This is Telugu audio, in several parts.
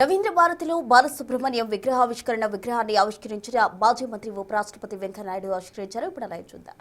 రవీంద్ర భారతిలో బాలసుబ్రహ్మణ్యం విగ్రహాన్ని ఆవిష్కరించిన మాజీ మంత్రి ఉపరాష్ట్రపతి వెంకయ్యనాయుడు ఆవిష్కరించారు. ఇప్పుడు లైవ్ చూద్దాం.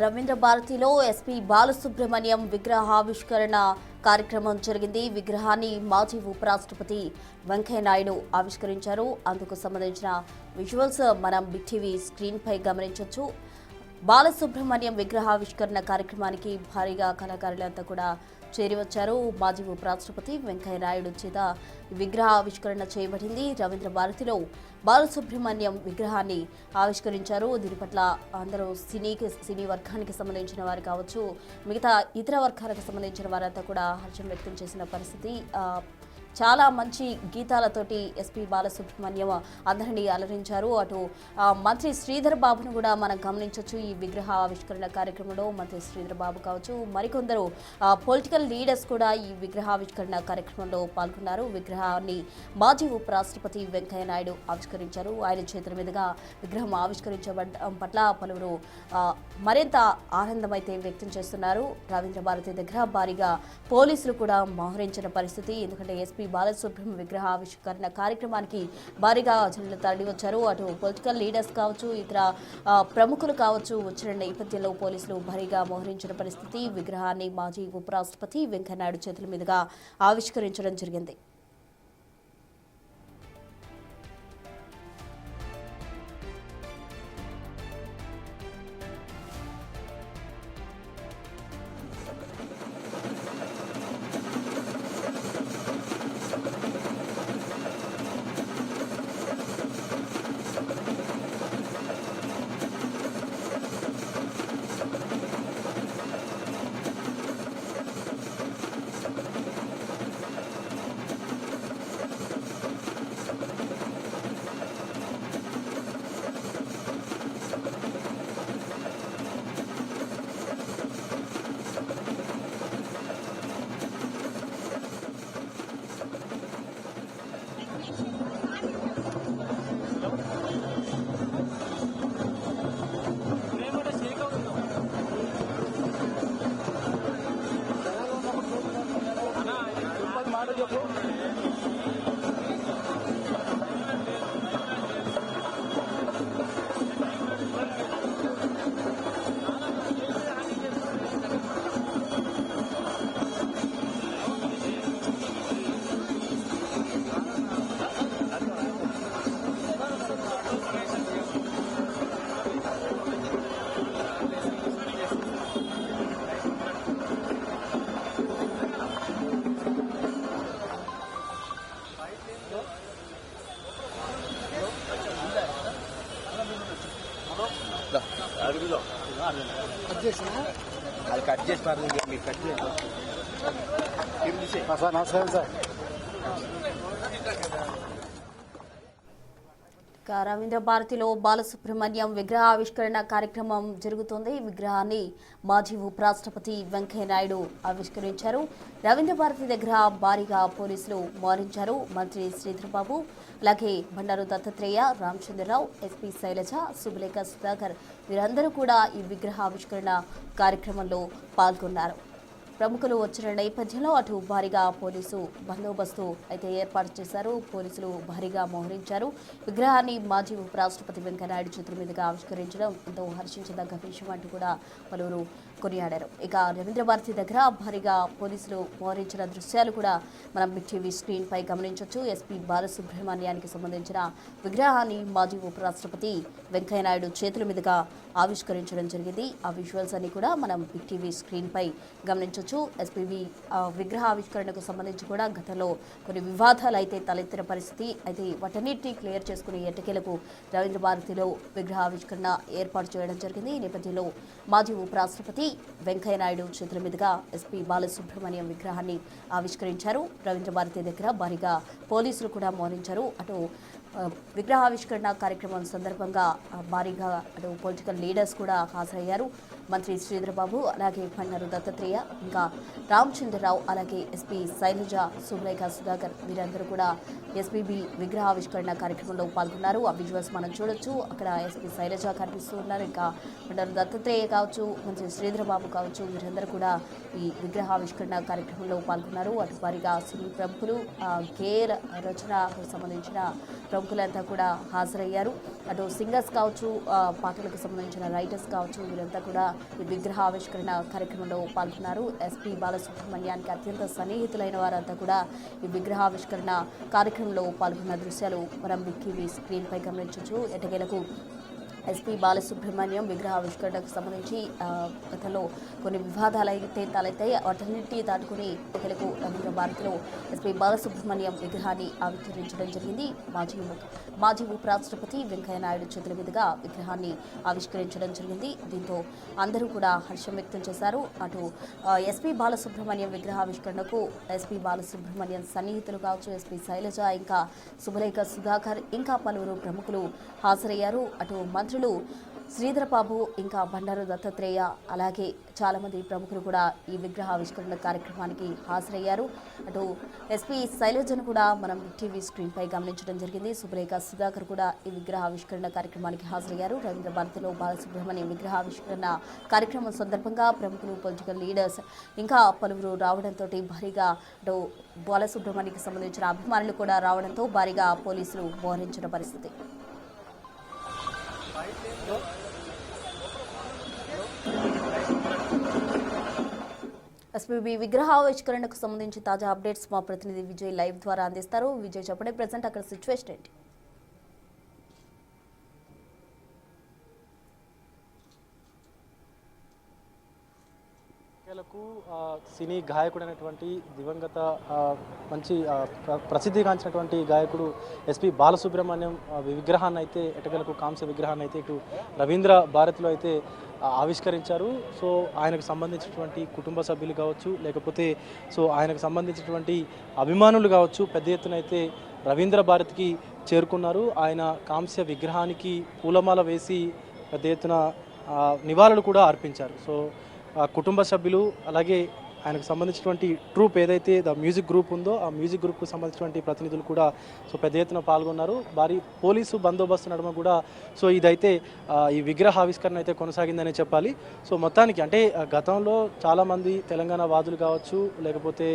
రవీంద్ర భారతిలో ఎస్పీ బాలసుబ్రహ్మణ్యం విగ్రహావిష్కరణ కార్యక్రమం జరిగింది. విగ్రహాన్ని మాజీ ఉపరాష్ట్రపతి వెంకయ్యనాయుడు ఆవిష్కరించారు. అందుకు సంబంధించిన విజువల్స్ మనం బిగ్ టీవీ స్క్రీన్ పై గమనించవచ్చు. బాలసుబ్రహ్మణ్యం విగ్రహావిష్కరణ కార్యక్రమానికి భారీగా కళాకారులంతా కూడా చేరివచ్చారు. మాజీ ఉపరాష్ట్రపతి వెంకయ్యనాయుడు చేత విగ్రహావిష్కరణ చేయబడింది. రవీంద్ర భారతిలో బాలసుబ్రహ్మణ్యం విగ్రహాన్ని ఆవిష్కరించారు. దీని పట్ల అందరూ సినీ వర్గానికి సంబంధించిన వారు కావచ్చు, మిగతా ఇతర వర్గాలకు సంబంధించిన వారంతా కూడా హర్షం వ్యక్తం చేసిన పరిస్థితి. చాలా మంచి గీతాలతోటి ఎస్పీ బాలసుబ్రహ్మణ్యం అందరినీ అలరించారు. అటు మంత్రి శ్రీధర్ బాబును కూడా మనం గమనించవచ్చు. ఈ విగ్రహ ఆవిష్కరణ కార్యక్రమంలో మంత్రి శ్రీధర్ బాబు కావచ్చు, మరికొందరు పొలిటికల్ లీడర్స్ కూడా ఈ విగ్రహావిష్కరణ కార్యక్రమంలో పాల్గొన్నారు. విగ్రహాన్ని మాజీ ఉపరాష్ట్రపతి వెంకయ్యనాయుడు ఆవిష్కరించారు. ఆయన చేతుల మీదుగా విగ్రహం ఆవిష్కరించబడడం పట్ల పలువురు మరింత ఆనందం అయితే వ్యక్తం చేస్తున్నారు. రవీంద్ర భారతి దగ్గర భారీగా పోలీసులు కూడా మోహరించిన పరిస్థితి. ఎందుకంటే ఎస్పీ బాలసుబ్రహ్మణ్యం విగ్రహావిష్కరణ కార్యక్రమానికి భారీగా జనులు తరలి వచ్చారు. అటు పొలిటికల్ లీడర్స్ కావచ్చు, ఇతర ప్రముఖులు కావచ్చు వచ్చిన నేపథ్యంలో పోలీసులు భారీగా మోహరించిన పరిస్థితి. విగ్రహాన్ని మాజీ ఉపరాష్ట్రపతి వెంకయ్యనాయుడు చేతుల మీదుగా ఆవిష్కరించడం జరిగింది. అది కట్ చేసి మీకు కట్ చేసి నమస్కారం సార్. రవీంద్ర భారతిలో బాలసుబ్రహ్మణ్యం విగ్రహావిష్కరణ కార్యక్రమం జరుగుతోంది. విగ్రహాన్ని మాజీ ఉపరాష్ట్రపతి వెంకయ్యనాయుడు ఆవిష్కరించారు. రవీంద్ర భారతి దగ్గర భారీగా పోలీసులు మోహరించారు. మంత్రి శ్రీధర్ బాబు, అలాగే బండారు దత్తాత్రేయ, రామచంద్రరావు, ఎస్పీ శైలజ, సుబలేఖ సుధాకర్ వీరందరూ కూడా ఈ విగ్రహావిష్కరణ కార్యక్రమంలో పాల్గొన్నారు. ప్రముఖులు వచ్చిన నేపథ్యంలో అటు భారీగా పోలీసు బందోబస్తు అయితే ఏర్పాటు చేశారు. పోలీసులు భారీగా మోహరించారు. విగ్రహాన్ని మాజీ ఉపరాష్ట్రపతి వెంకయ్యనాయుడు చేతుల మీదుగా ఆవిష్కరించడం ఎంతో హర్షించదగ్గ విషయం అంటూ కూడా పలువురు కొనియాడారు. ఇక రవీంద్ర భారతి దగ్గర భారీగా పోలీసులు మోహరించిన దృశ్యాలు కూడా మనం బిగ్ టీవీ స్క్రీన్ పై గమనించవచ్చు. ఎస్పీ బాలసుబ్రహ్మణ్యానికి సంబంధించిన విగ్రహాన్ని మాజీ ఉపరాష్ట్రపతి వెంకయ్యనాయుడు చేతుల మీదుగా ఆవిష్కరించడం జరిగింది. ఆ విజువల్స్ అన్ని కూడా మనం బిగ్ టీవీ స్క్రీన్పై గమనించవచ్చు. ఎస్పీబీ విగ్రహ ఆవిష్కరణకు సంబంధించి కూడా గతంలో కొన్ని వివాదాలు అయితే తలెత్తిన పరిస్థితి అయితే వాటన్నిటిని క్లియర్ చేసుకుని ఎట్టకేలకు రవీంద్ర భారతిలో విగ్రహ ఆవిష్కరణ ఏర్పాటు చేయడం జరిగింది. ఈ నేపథ్యంలో మాజీ ఉపరాష్ట్రపతి వెంకయ్యనాయుడు చేతుల మీదుగా ఎస్పీ బాలసుబ్రహ్మణ్యం విగ్రహాన్ని ఆవిష్కరించారు. రవీంద్ర భారతి దగ్గర భారీగా పోలీసులు కూడా మోహరించారు. అటు విగ్రహావిష్కరణ కార్యక్రమం సందర్భంగా భారీగా అటు పొలిటికల్ లీడర్స్ కూడా హాజరయ్యారు. మంత్రి శ్రీధరబాబు, అలాగే బండారు దత్తాత్రేయ, ఇంకా రామచంద్రరావు, అలాగే ఎస్పీ శైలజ, సుబ్రేఖ సుధాకర్ వీరందరూ కూడా ఎస్పీబీ విగ్రహావిష్కరణ కార్యక్రమంలో పాల్గొన్నారు. ఆ విజువల్స్ మనం చూడొచ్చు. అక్కడ ఎస్పీ శైలజ కనిపిస్తూ ఉన్నారు. ఇంకా బండారు దత్తాత్రేయ కావచ్చు, మంత్రి శ్రీధరబాబు కావచ్చు, వీరందరూ కూడా ఈ విగ్రహావిష్కరణ కార్యక్రమంలో పాల్గొన్నారు. అటు భారీగా సినీ ప్రముఖులు, గేర్ రచనకు సంబంధించిన ప్రముఖులంతా కూడా హాజరయ్యారు. అటు సింగర్స్ కావచ్చు, పాటలకు సంబంధించిన రైటర్స్ కావచ్చు, వీరంతా కూడా ఈ విగ్రహ ఆవిష్కరణ కార్యక్రమంలో పాల్గొన్నారు. ఎస్పీ బాలసుబ్రహ్మణ్యానికి అత్యంత సన్నిహితులైన వారంతా కూడా ఈ విగ్రహావిష్కరణ కార్యక్రమంలో పాల్గొన్న దృశ్యాలు మనం బిగ్ టీవీ స్క్రీన్పై గమనించవచ్చు. ఎట్టకేలకు ఎస్పీ బాలసుబ్రహ్మణ్యం విగ్రహావిష్కరణకు సంబంధించి గతంలో కొన్ని వివాదాలు అయితే తలెత్తాయి. వాటన్నిటి దాటుకుని ఎట్టకేలకు రవీంద్ర భారతిలో ఎస్పీ బాలసుబ్రహ్మణ్యం విగ్రహాన్ని ఆవిష్కరించడం జరిగింది. మాజీ ఉపరాష్ట్రపతి వెంకయ్యనాయుడు చేతుల మీదుగా విగ్రహాన్ని ఆవిష్కరించడం జరిగింది. దీంతో అందరూ కూడా హర్షం వ్యక్తం చేశారు. అటు ఎస్పీ బాలసుబ్రహ్మణ్యం విగ్రహావిష్కరణకు ఎస్పీ బాలసుబ్రహ్మణ్యం సన్నిహితులు కావచ్చు, ఎస్పీ శైలజ, ఇంకా సుబ్రేఖ సుధాకర్, ఇంకా పలువురు ప్రముఖులు హాజరయ్యారు. అటు మంత్రులు శ్రీధరబాబు, ఇంకా బండారు దత్తాత్రేయ, అలాగే చాలామంది ప్రముఖులు కూడా ఈ విగ్రహావిష్కరణ కార్యక్రమానికి హాజరయ్యారు. అటు ఎస్పీ శైలజను కూడా మనం టీవీ స్క్రీన్పై గమనించడం జరిగింది. సుబ్రేఖ సుధాకర్ కూడా ఈ విగ్రహావిష్కరణ కార్యక్రమానికి హాజరయ్యారు. రవీంద్ర భారతిలో బాలసుబ్రహ్మణ్యం విగ్రహావిష్కరణ కార్యక్రమం సందర్భంగా ప్రముఖులు, పొలిటికల్ లీడర్స్ ఇంకా పలువురు రావడంతో భారీగా అటు బాలసుబ్రహ్మణ్యానికి సంబంధించిన అభిమానులు కూడా రావడంతో భారీగా పోలీసులు మోహరించిన పరిస్థితి. ఎస్పీబీ విగ్రహావిష్కరణకు సంబంధించి తాజా అప్డేట్స్ మా ప్రతినిధి విజయ్ లైవ్ ద్వారా అందిస్తారు. విజయ్, చెప్పండి, ప్రెసెంట్ అక్కడ సిచ్యువేషన్ ఏంటి? సినీ గాయకుడైనటువంటి దివంగత మంచి ప్రసిద్ధిగాంచినటువంటి గాయకుడు ఎస్పీ బాలసుబ్రహ్మణ్యం విగ్రహాన్ని అయితే ఎట్టకేలకు కాంస్య విగ్రహాన్ని అయితే ఇటు రవీంద్ర భారతిలో అయితే ఆవిష్కరించారు. సో ఆయనకు సంబంధించినటువంటి కుటుంబ సభ్యులు కావచ్చు, లేకపోతే సో ఆయనకు సంబంధించినటువంటి అభిమానులు కావచ్చు, పెద్ద ఎత్తున అయితే రవీంద్ర భారతికి చేరుకున్నారు. ఆయన కాంస్య విగ్రహానికి పూలమాల వేసి పెద్ద ఎత్తున నివాళులు కూడా అర్పించారు. సో కుటుంబ సభ్యులు, అలాగే ఆయనకు సంబంధించినటువంటి ట్రూప్ ఏదైతే ద మ్యూజిక్ గ్రూప్ ఉందో ఆ మ్యూజిక్ గ్రూప్కు సంబంధించినటువంటి ప్రతినిధులు కూడా సో పెద్ద ఎత్తున పాల్గొన్నారు. భారీ పోలీసు బందోబస్తు నడుమ కూడా సో ఇదైతే ఈ విగ్రహావిష్కరణ అయితే కొనసాగిందనే చెప్పాలి. సో మొత్తానికి అంటే గతంలో చాలామంది తెలంగాణ వాదులు కావచ్చు, లేకపోతే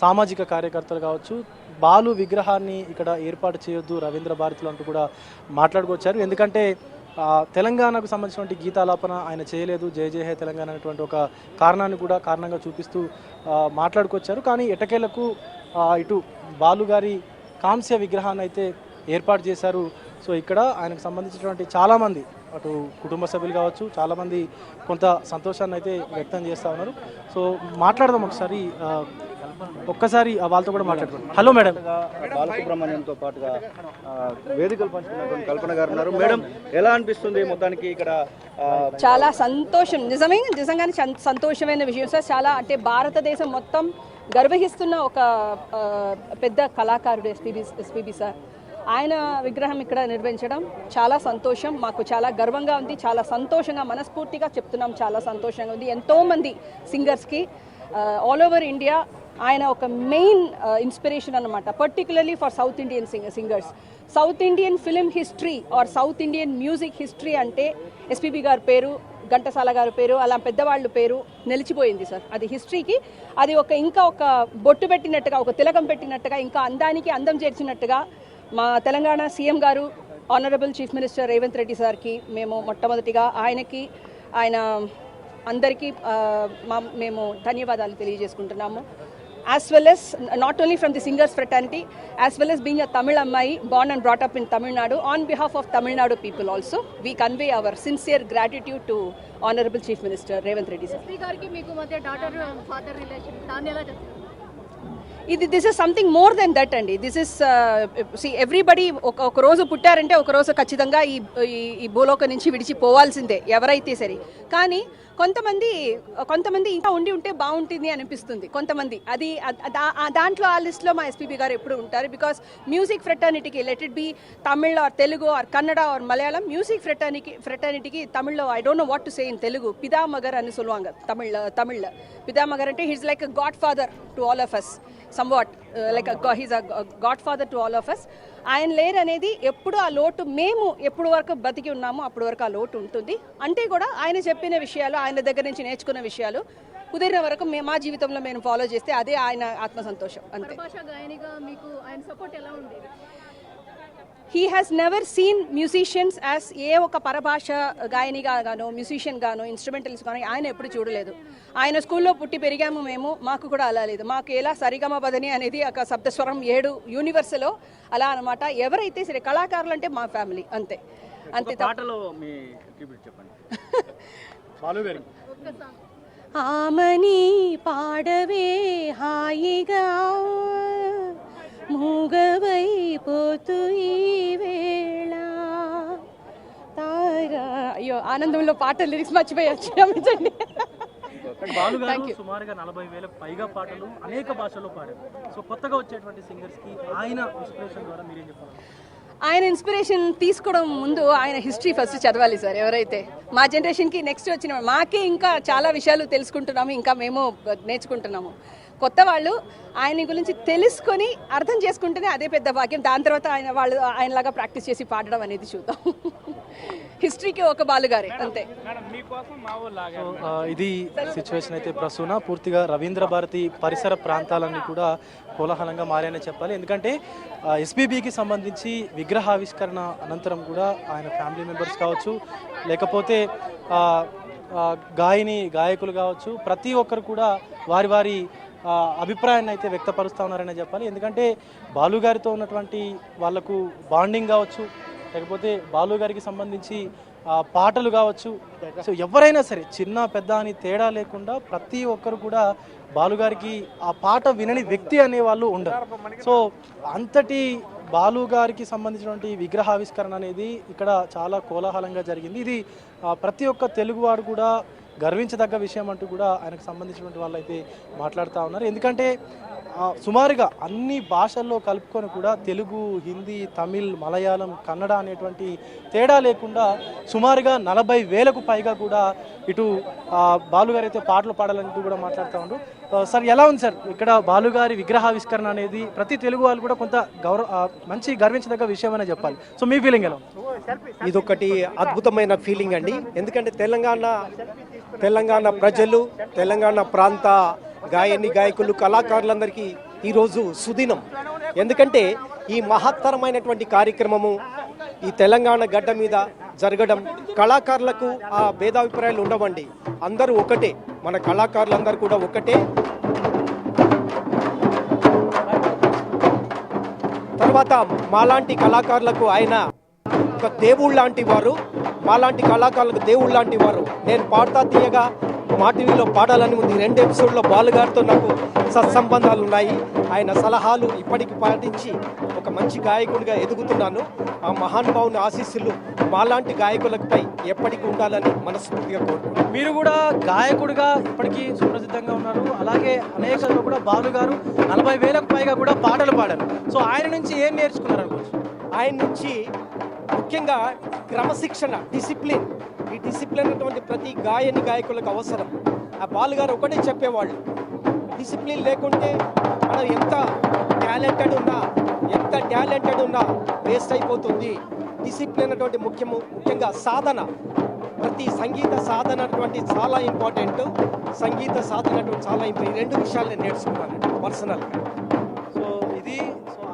సామాజిక కార్యకర్తలు కావచ్చు, బాలు విగ్రహాన్ని ఇక్కడ ఏర్పాటు చేయొద్దు రవీంద్ర భారతిలో అంటూ కూడా మాట్లాడుకొచ్చారు. ఎందుకంటే తెలంగాణకు సంబంధించినటువంటి గీతాలాపన ఆయన చేయలేదు, జయ జయ హే తెలంగాణ అనేటువంటి ఒక కారణాన్ని కూడా కారణంగా చూపిస్తూ మాట్లాడుకొచ్చారు. కానీ ఎట్టకేలకు ఇటు బాలుగారి కాంస్య విగ్రహాన్ని అయితే ఏర్పాటు చేశారు. సో ఇక్కడ ఆయనకు సంబంధించినటువంటి చాలామంది అటు కుటుంబ సభ్యులు కావచ్చు, చాలామంది కొంత సంతోషాన్ని అయితే వ్యక్తం చేస్తూ ఉన్నారు. సో మాట్లాడదాం ఒక్కసారి వాళ్ళతో కూడా మాట్లాడుకోండి. Hello madam. బాలసుబ్రహ్మణ్యంతో పాటుగా వేదికలు పంచుకున్నటువంటి కల్పన గారు ఉన్నారు. మేడం, ఎలా అనిపిస్తుంది మొత్తానికి ఇక్కడ? చాలా సంతోషం, నిజంగానే సంతోషమైన విషయం సార్. చాలా అంటే భారతదేశం మొత్తం గర్వహిస్తున్న ఒక పెద్ద కళాకారుడు ఎస్పీబీ సార్. ఆయన విగ్రహం ఇక్కడ నిర్వహించడం చాలా సంతోషం, మాకు చాలా గర్వంగా ఉంది, చాలా సంతోషంగా మనస్ఫూర్తిగా చెప్తున్నాం. చాలా సంతోషంగా ఉంది. ఎంతోమంది సింగర్స్కి ఆల్ ఓవర్ ఇండియా ఆయన ఒక మెయిన్ ఇన్స్పిరేషన్ అన్నమాట, particularly for south Indian singers. South Indian film history or south Indian music history అంటే ఎస్పీబీ గారి పేరు, ఘంటసాల గారి పేరు, అలా పెద్దవాళ్ళ పేరు నిలిచిపోయింది సార్. అది హిస్టరీకి అది ఇంకా ఒక బొట్టు పెట్టినట్టుగా, ఒక తిలకం పెట్టినట్టుగా, ఇంకా అందానికి అందం చేర్చినట్టుగా మా తెలంగాణ సీఎం గారు honourable chief minister Revanth Reddy సార్కి మేము మొట్టమొదటిగా ఆయన అందరికీ మేము ధన్యవాదాలు తెలియజేసుకుంటున్నాము. as well as not only from the singers fraternity, as well as being a Tamil Ammai born and brought up in Tamil Nadu, on behalf of Tamil Nadu people also, we convey our sincere gratitude to Honorable Chief Minister Revanth Reddy sir. SP గారికి మీకు మధ్య డాటర్ ఫాదర్ రిలేషన్ దాన్ని ఎలా చెప్తారు? This is something more than that అండి. దిస్ ఇస్ సి ఎవ్రీబడి ఒక రోజు పుట్టారంటే ఒక రోజు ఖచ్చితంగా ఈ భూలోకం నుంచి విడిచిపోవాల్సిందే ఎవరైతే సరే. కానీ కొంతమంది ఇంకా ఉంటే బాగుంటుంది అనిపిస్తుంది కొంతమంది. అది దాంట్లో ఆ లిస్ట్లో మా ఎస్పీబీ గారు ఎప్పుడు ఉంటారు. బికాస్ మ్యూజిక్ ఫ్రెటర్నిటీకి let it be Tamil or Telugu or Kannada or Malayalam, music ఫ్రెటర్నిటీకి తమిళ్లో I don't know what to say in Telugu, పితామగర్ అని சொல்லுவாங்க తమిళ్. పితామగర్ అంటే he's like a godfather to all of us, somewhat like he's a godfather to all of us. ఆయన లేరు అనేది ఎప్పుడు ఆ లోటు మేము ఎప్పుడు వరకు బతికి ఉన్నామో అప్పటి వరకు ఆ లోటు ఉంటుంది. అంటే కూడా ఆయన చెప్పిన విషయాలు, ఆయన దగ్గర నుంచి నేర్చుకున్న విషయాలు కుదిరిన వరకు మా జీవితంలో మేము ఫాలో చేస్తే అదే ఆయన ఆత్మసంతోషం అంతే. భాష గాయనిగా మీకు ఆయన సపోర్ట్ ఎలా ఉండేది? He has never seen musicians as a ఒక పరభాష గాయనిగా గానో మ్యూజిషియన్ గానో ఇన్స్ట్రుమెంటల్స్ గానో ఆయన ఎప్పుడు చూడలేదు. ఆయన స్కూల్లో పుట్టి పెరిగాము మేము, మాకు కూడా అలా లేదు. మాకు ఎలా సరిగమ పదని అనేది ఒక సప్తస్వరం 7 యూనివర్స్లో అలా అనమాట. ఎవరైతే సరే కళాకారులు అంటే మా ఫ్యామిలీ అంతే. పాటలో మీ ట్రిబ్యూట్ చెప్పండి. ఆమని పాడవే హాయిగా మూగవైపోతూ ఈ వేళ తారా. అయ్యో ఆనందంలో పాట లిరిక్స్ మర్చిపోయచ్చు, క్షమించండి. బాలుగారు సుమారుగా 40,000 పైగా పాటలు అనేక భాషల్లో పాడారు. సో కొత్తగా వచ్చేటువంటి సింగర్స్ కి ఆయన ఇన్స్పిరేషన్ ద్వారా మీరేం చెప్పాలి? ఆయన ఇన్స్పిరేషన్ తీసుకోవడం ముందు ఆయన హిస్టరీ ఫస్ట్ చదవాలి సార్. ఎవరైతే మా జనరేషన్కి నెక్స్ట్ వచ్చిన మాకే ఇంకా చాలా విషయాలు తెలుసుకుంటున్నాము, ఇంకా మేము నేర్చుకుంటున్నాము. కొత్త వాళ్ళు ఆయన గురించి తెలుసుకొని అర్థం చేసుకుంటేనే అదే పెద్ద భాగ్యం. దాని తర్వాత ఆయనలాగా ప్రాక్టీస్ చేసి పాడడం అనేది చూద్దాం. హిస్టరీకి ఒక బాలుగారే అంతే. ఇది సిచ్యువేషన్ అయితే ప్రస్తుతం పూర్తిగా రవీంద్ర భారతి పరిసర ప్రాంతాలన్నీ కూడా కోలాహలంగా మారాయని చెప్పాలి. ఎందుకంటే ఎస్పీబీకి సంబంధించి విగ్రహావిష్కరణ అనంతరం కూడా ఆయన ఫ్యామిలీ మెంబర్స్ కావచ్చు, లేకపోతే గాయకులు కావచ్చు, ప్రతి ఒక్కరు కూడా వారి అభిప్రాయాన్ని అయితే వ్యక్తపరుస్తూ ఉన్నారనే చెప్పాలి. ఎందుకంటే బాలుగారితో ఉన్నటువంటి వాళ్లకు బాండింగ్ కావచ్చు, లేకపోతే బాలుగారికి సంబంధించి పాటలు కావచ్చు, సో ఎవరైనా సరే చిన్న పెద్ద అని తేడా లేకుండా ప్రతి ఒక్కరు కూడా బాలుగారికి ఆ పాట వినని వ్యక్తి అనేవాళ్ళు ఉండరు. సో అంతటి బాలుగారికి సంబంధించినటువంటి విగ్రహావిష్కరణ అనేది ఇక్కడ చాలా కోలాహలంగా జరిగింది. ఇది ప్రతి ఒక్క తెలుగువాడు కూడా గర్వించదగ్గ విషయం అంటూ కూడా ఆయనకు సంబంధించినటువంటి వాళ్ళు అయితే మాట్లాడుతూ ఉన్నారు. ఎందుకంటే సుమారుగా అన్ని భాషల్లో కలుపుకొని కూడా తెలుగు, హిందీ, తమిళ్, మలయాళం, కన్నడ అనేటువంటి తేడా లేకుండా సుమారుగా 40,000కు పైగా కూడా ఇటు బాలుగారు అయితే పాటలు పాడాలంటూ కూడా మాట్లాడుతూ ఉన్నారు. సార్ ఎలా ఉంది సార్ ఇక్కడ బాలుగారి విగ్రహావిష్కరణ అనేది? ప్రతి తెలుగు వాళ్ళు కూడా కొంత మంచి గర్వించదగ్గ విషయం అనే చెప్పాలి. సో మీ ఫీలింగ్ ఎలా ఉంది? ఇదొకటి అద్భుతమైన ఫీలింగ్ అండి. ఎందుకంటే తెలంగాణ ప్రజలు, తెలంగాణ ప్రాంత గాయకులు, కళాకారులందరికీ ఈరోజు సుదినం. ఎందుకంటే ఈ మహత్తరమైనటువంటి కార్యక్రమము ఈ తెలంగాణ గడ్డ మీద జరగడం, కళాకారులకు ఆ భేదాభిప్రాయాలు ఉండవండి, అందరూ ఒకటే, మన కళాకారులందరూ కూడా ఒకటే. తర్వాత మాలాంటి కళాకారులకు ఆయన ఒక దేవుళ్ళ లాంటి వారు, మాలాంటి కళాకారులకు దేవుళ్ళ లాంటి వారు. నేను పాడతా తీయగా మా టీవీలో పాడాలని ఉంది 2 ఎపిసోడ్లో బాలుగారితో నాకు సత్సంబంధాలు ఉన్నాయి. ఆయన సలహాలు ఇప్పటికి పాటించి ఒక మంచి గాయకుడిగా ఎదుగుతున్నాను. ఆ మహానుభావుని ఆశీస్సులు మాలాంటి గాయకులపై ఎప్పటికీ ఉండాలని మనస్ఫూర్తిగా కోరుకుంటున్నాను. మీరు కూడా గాయకుడిగా ఇప్పటికీ సుప్రసిద్ధంగా ఉన్నారు. అలాగే అనేక కూడా బాలుగారు 40,000కు పైగా కూడా పాటలు పాడారు. సో ఆయన నుంచి ఏం నేర్చుకున్నారు అనుకోవచ్చు? ఆయన నుంచి ముఖ్యంగా క్రమశిక్షణ, డిసిప్లిన్. ఈ డిసిప్లిన్ అటువంటి ప్రతి గాయకులకు అవసరం. ఆ బాలుగారు ఒకటే చెప్పేవాళ్ళు, డిసిప్లిన్ లేకుంటే మనం ఎంత టాలెంటెడ్ ఉన్నా వేస్ట్ అయిపోతుంది. డిసిప్లిన్ అటువంటి ముఖ్యంగా సాధన, ప్రతి సంగీత సాధన అటువంటి చాలా ఇంపార్టెంట్. సంగీత సాధన అటువంటి చాలా ఇంపార్టెంట్. 2 విషయాలు నేను నేర్చుకున్నాను పర్సనల్గా. సో ఇది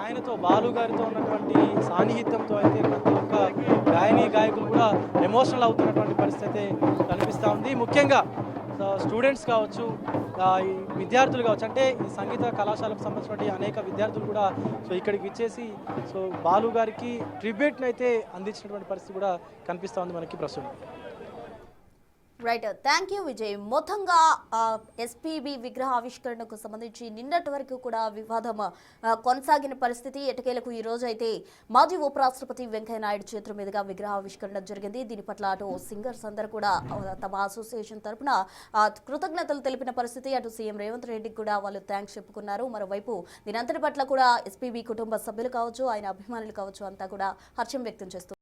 ఆయనతో బాలుగారితో ఉన్నటువంటి సాన్నిహిత్యంతో అయితే ప్రతి ఒక్క గాయకులు కూడా ఎమోషనల్ అవుతున్నటువంటి పరిస్థితి కనిపిస్తూ ఉంది. ముఖ్యంగా స్టూడెంట్స్ కావచ్చు, ఈ విద్యార్థులు కావచ్చు, అంటే ఈ సంగీత కళాశాలకు సంబంధించినటువంటి అనేక విద్యార్థులు కూడా సో ఇక్కడికి విచ్చేసి సో బాలు గారికి ట్రిబ్యూట్ని అయితే అందించినటువంటి పరిస్థితి కూడా కనిపిస్తూ ఉంది మనకి ప్రస్తుతం. Right, thank you Vijay. మొత్తంగా ఎస్పీబీ విగ్రహ ఆవిష్కరణకు సంబంధించి నిన్నటి వరకు కూడా వివాదం కొనసాగిన పరిస్థితి. ఎటకేలకు ఈ రోజు అయితే మాజీ ఉపరాష్ట్రపతి వెంకయ్యనాయుడు చేతుల మీదుగా విగ్రహ ఆవిష్కరణ జరిగింది. దీని పట్ల అటు సింగర్స్ అందరూ కూడా తమ అసోసియేషన్ తరఫున కృతజ్ఞతలు తెలిపిన పరిస్థితి. అటు సీఎం రేవంత్ రెడ్డికి కూడా వాళ్ళు థ్యాంక్స్ చెప్పుకున్నారు. మరోవైపు దీనంతటి పట్ల కూడా ఎస్పీబీ కుటుంబ సభ్యులు కావచ్చు, ఆయన అభిమానులు కావచ్చు, అంతా కూడా హర్షం వ్యక్తం చేస్తున్నారు.